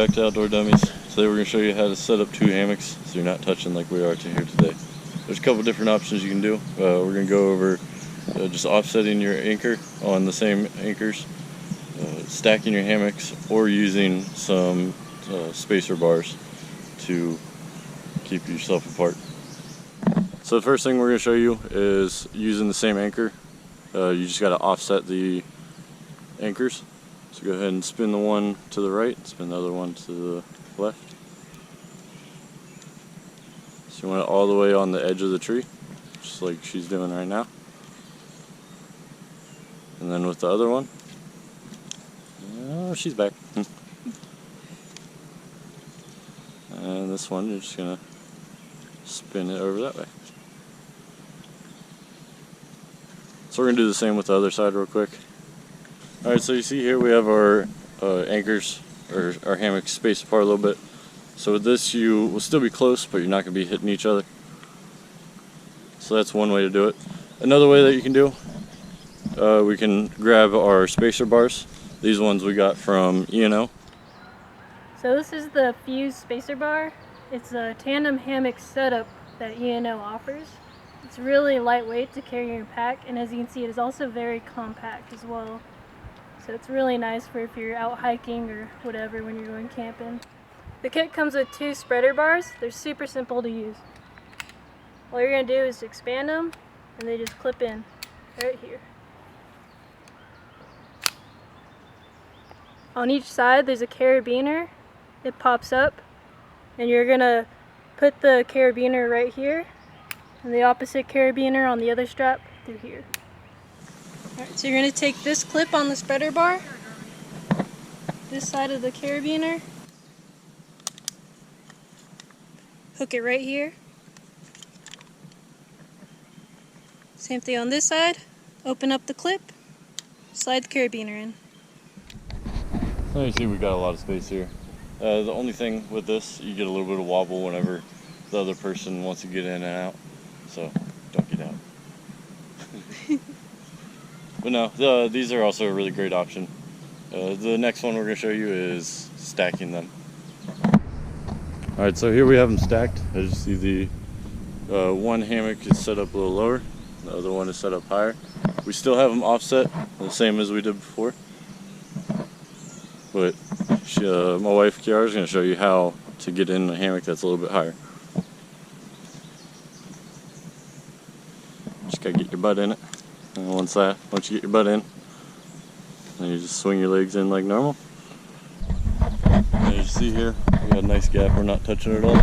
back to Outdoor Dummies. Today we're going to show you how to set up 2 hammocks so you're not touching like we are to here today. There's a couple different options you can do. We're going to go over just offsetting your anchor on the same anchors, stacking your hammocks, or using some spacer bars to keep yourself apart. So the first thing we're going to show you is using the same anchor. You just got to offset the anchors. So go ahead and spin the one to the right, spin the other one to the left. So you want it all the way on the edge of the tree, just like she's doing right now. And then with the other one, oh, she's back. And this one, you're just going to spin it over that way. So we're going to do the same with the other side real quick. Alright, so you see here we have our anchors, or our hammocks spaced apart a little bit. So with this you will still be close, but you're not going to be hitting each other. So that's one way to do it. Another way that you can do, we can grab our spacer bars. These ones we got from E&O. So this is the fused spacer bar. It's a tandem hammock setup that E&O offers. It's really lightweight to carry in your pack, and as you can see it is also very compact as well. So it's really nice for if you're out hiking or whatever when you're going camping. The kit comes with 2 spreader bars. They're super simple to use. All you're going to do is expand them and they just clip in right here. On each side there's a carabiner. It pops up and you're going to put the carabiner right here and the opposite carabiner on the other strap through here. Alright, so you're going to take this clip on the spreader bar, this side of the carabiner, hook it right here. Same thing on this side, open up the clip, slide the carabiner in. So you see we got a lot of space here. The only thing with this, you get a little bit of wobble whenever the other person wants to get in and out, so don't get out. But no, these are also a really great option. The next one we're going to show you is stacking them. Alright, so here we have them stacked. As you see, the one hammock is set up a little lower, the other one is set up higher. We still have them offset, the same as we did before. But my wife Kiara is going to show you how to get in a hammock that's a little bit higher. Just got to get your butt in it. And once you get your butt in, then you just swing your legs in like normal. And as you see here, we got a nice gap, we're not touching it at all.